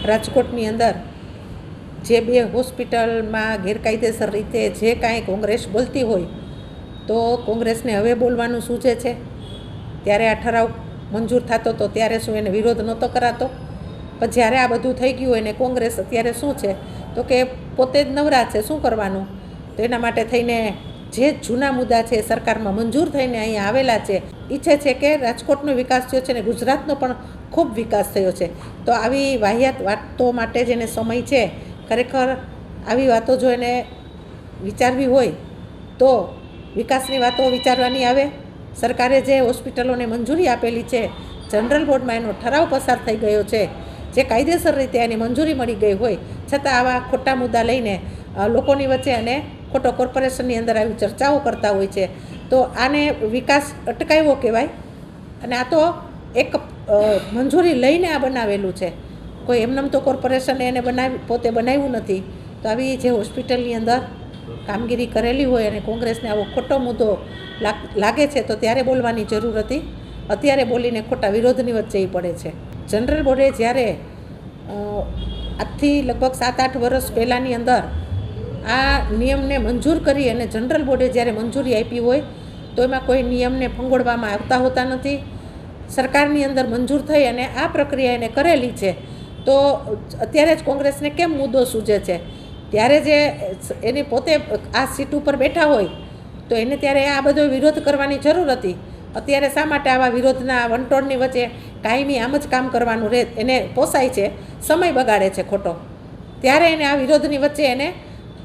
રાજકોટની અંદર જે બે હોસ્પિટલમાં ગેરકાયદેસર રીતે જે કાંઈ કોંગ્રેસ બોલતી હોય તો કોંગ્રેસને હવે બોલવાનું સૂચે છે. ત્યારે આ ઠરાવ મંજૂર થતો હતો ત્યારે શું એને વિરોધ નહોતો કરાતો? પણ જ્યારે આ બધું થઈ ગયું હોય ને કોંગ્રેસ અત્યારે શું છે તો કે પોતે જ નવરા છે, શું કરવાનું? તો એના માટે થઈને જે જૂના મુદ્દા છે સરકારમાં મંજૂર થઈને અહીંયા આવેલા છે, ઈચ્છે છે કે રાજકોટનો વિકાસ થયો છે ને ગુજરાતનો પણ ખૂબ વિકાસ થયો છે. તો આવી વાહિયાત વાતો માટે જ એને સમય છે. ખરેખર આવી વાતો જો એને વિચારવી હોય તો વિકાસની વાતો વિચારવાની આવે. સરકારે જે હોસ્પિટલોને મંજૂરી આપેલી છે, જનરલ બોર્ડમાં એનો ઠરાવ પસાર થઈ ગયો છે, જે કાયદેસર રીતે એની મંજૂરી મળી ગઈ હોય છતાં આવા ખોટા મુદ્દા લઈને લોકોની વચ્ચે અને ખોટો કોર્પોરેશનની અંદર આવી ચર્ચાઓ કરતા હોય છે. તો આને વિકાસ અટકાવ્યો કહેવાય. અને આ તો એક મંજૂરી લઈને આ બનાવેલું છે, કોઈ એમનેમ તો કોર્પોરેશને એને પોતે બનાવ્યું નથી. તો આવી જે હોસ્પિટલની અંદર કામગીરી કરેલી હોય અને કોંગ્રેસને આવો ખોટો મુદ્દો લાગે છે તો ત્યારે બોલવાની જરૂર હતી. અત્યારે બોલીને ખોટા વિરોધની વચ્ચે પડે છે. જનરલ બોર્ડે જ્યારે આજથી લગભગ 7-8 વર્ષ પહેલાંની અંદર આ નિયમને મંજૂર કરી અને જનરલ બોર્ડે જ્યારે મંજૂરી આપી હોય તો એમાં કોઈ નિયમને ફંગોળવામાં આવતા હોતા નથી. સરકારની અંદર મંજૂર થઈ અને આ પ્રક્રિયા એને કરેલી છે. તો અત્યારે જ કોંગ્રેસને કેમ મુદ્દો સૂજે છે? ત્યારે જે એને પોતે આ સીટ ઉપર બેઠા હોય તો એને ત્યારે આ બધો વિરોધ કરવાની જરૂર હતી. અત્યારે શા માટે આવા વિરોધના વંટોળની વચ્ચે કાયમી આમ જ કામ કરવાનું રહે? એને પોસાય છે, સમય બગાડે છે ખોટો. ત્યારે એને આ વિરોધની વચ્ચે એને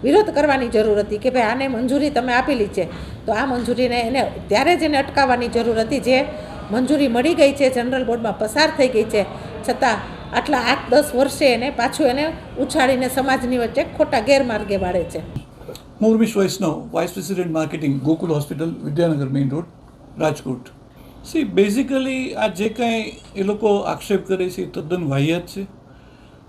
વિરોધ કરવાની જરૂર હતી કે ભાઈ આને મંજૂરી તમે આપેલી છે તો આ મંજૂરીને એને ત્યારે જ એને અટકાવવાની જરૂર હતી. જે મંજૂરી મળી ગઈ છે, જનરલ બોર્ડમાં પસાર થઈ ગઈ છે, છતાં આટલા 8-10 વર્ષે એને પાછું એને ઉછાળીને સમાજની વચ્ચે ખોટા ગેરમાર્ગે વાળે છે. મોરબીશ Vaishnav, vice president marketing, Gokul hospital, Vidyanagar main road, Rajkot. Basically આ જે કાંઈ એ લોકો આક્ષેપ કરે છે એ તદ્દન વાહિયાત છે.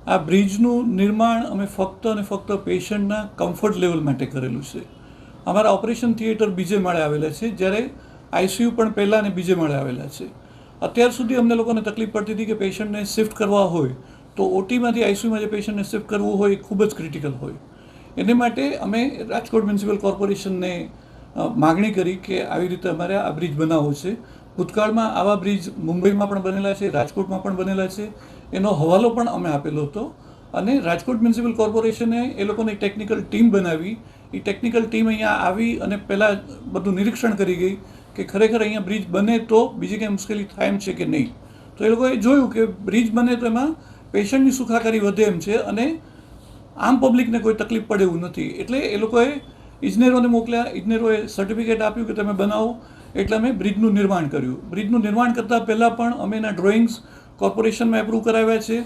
આ બ્રિજનું નિર્માણ અમે ફક્ત અને ફક્ત પેશન્ટના કમ્ફર્ટ લેવલ માટે કરેલું છે. અમારા ઓપરેશન થિયેટર બીજે માળે આવેલા છે, જ્યારે આઈસીયુ પણ પહેલાં અને બીજે માળે આવેલા છે. અત્યાર સુધી અમને લોકોને તકલીફ પડતી હતી કે પેશન્ટને શિફ્ટ કરવા હોય તો ઓટીમાંથી આઈસીયુમાં જે પેશન્ટને શિફ્ટ કરવું હોય એ ખૂબ જ ક્રિટિકલ હોય. એને માટે અમે રાજકોટ મ્યુનિસિપલ કોર્પોરેશનને માગણી કરી કે આવી રીતે અમારે આ બ્રિજ બનાવવો છે. ભૂતકાળમાં આવા બ્રિજ મુંબઈમાં પણ બનેલા છે, રાજકોટમાં પણ બનેલા છે. એનો હવાલો પણ અમે આપેલો હતો અને રાજકોટ મ્યુનિસિપલ કોર્પોરેશને એ લોકોને ટેકનિકલ ટીમ બનાવી. એ ટેકનિકલ ટીમ અહીંયા આવી અને પહેલાં બધું નિરીક્ષણ કરી ગઈ કે ખરેખર અહીંયા બ્રિજ બને તો બીજી કંઈ મુશ્કેલી થાય એમ છે કે નહીં. તો એ લોકોએ જોયું કે બ્રિજ બને તો એમાં પેશન્ટની સુખાકારી વધે એમ છે અને આમ પબ્લિકને કોઈ તકલીફ પડે એવું નથી. એટલે એ લોકોએ ઇજનેરોને મોકલ્યા, ઇજનેરોએ સર્ટિફિકેટ આપ્યું કે તમે બનાવો. એટલે અમે બ્રિજનું નિર્માણ કર્યું. બ્રિજનું નિર્માણ કરતાં પહેલાં પણ અમે એના ડ્રોઈંગ્સ કોર્પોરેશનમાં એપ્રૂવ કરાવ્યા છે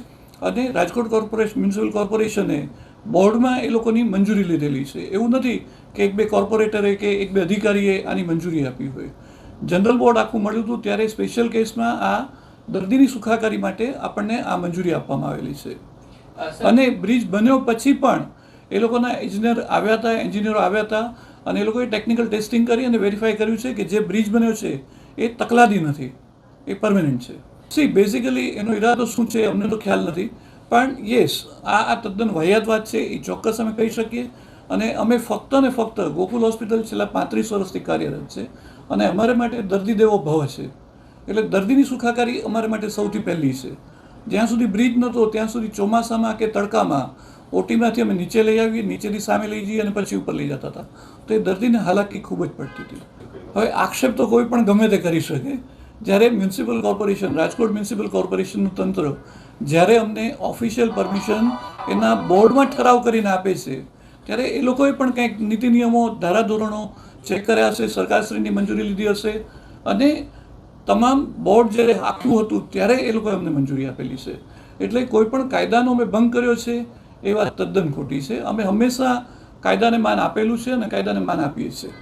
અને રાજકોટ મ્યુનિસિપલ કોર્પોરેશને બોર્ડમાં એ લોકોની મંજૂરી લીધેલી છે. એવું નથી કે 1-2 કોર્પોરેટરે કે 1-2 અધિકારીએ આની મંજૂરી આપી હોય. જનરલ બોર્ડ આખું મળ્યું હતું ત્યારે સ્પેશિયલ કેસમાં આ દર્દીની સુખાકારી માટે આપણને આ મંજૂરી આપવામાં આવેલી છે. અને બ્રિજ બન્યો પછી પણ એ લોકોના એન્જિનિયરો આવ્યા હતા અને એ લોકોએ ટેકનિકલ ટેસ્ટિંગ કરી અને વેરીફાઈ કર્યું છે કે જે બ્રિજ બન્યો છે એ તકલાદી નથી, એ પરમેનન્ટ છે. બેઝિકલી એનો ઈરાદો શું છે અમને તો ખ્યાલ નથી, પણ યસ આ તદ્દન વાહિયાત વાત છે એ ચોક્કસ અમે કહી શકીએ. અને અમે ફક્ત ને ફક્ત ગોકુલ હોસ્પિટલ છેલ્લા 35 વર્ષથી કાર્યરત છે અને અમારે માટે દર્દી દેવો ભવ છે. એટલે દર્દીની સુખાકારી અમારે માટે સૌથી પહેલી છે. જ્યાં સુધી બ્રિજ નહોતો ત્યાં સુધી ચોમાસામાં કે તડકામાં ઓટીમાંથી અમે નીચે લઈ આવીએ, નીચેથી સામે લઈ જઈએ અને પછી ઉપર લઈ જતા હતા. તો એ દર્દીને હાલાકી ખૂબ જ પડતી હતી. હવે આક્ષેપ તો કોઈ પણ ગમે તે કરી શકે. જ્યારે મ્યુનિસિપલ કોર્પોરેશન, રાજકોટ મ્યુનિસિપલ કોર્પોરેશનનું તંત્ર જ્યારે અમને ઓફિશિયલ પરમિશન એના બોર્ડમાં ઠરાવ કરીને આપે છે ત્યારે એ લોકોએ પણ કંઈક નીતિ નિયમો, ધારાધોરણો ચેક કર્યા હશે, સરકારશ્રીની મંજૂરી લીધી હશે અને તમામ બોર્ડ જ્યારે આખું હતું ત્યારે એ લોકોએ અમને મંજૂરી આપેલી છે. એટલે કોઈ પણ કાયદાનો અમે ભંગ કર્યો છે એ વાત તદ્દન ખોટી છે. અમે હંમેશા કાયદાને માન આપેલું છે અને કાયદાને માન આપીએ છીએ.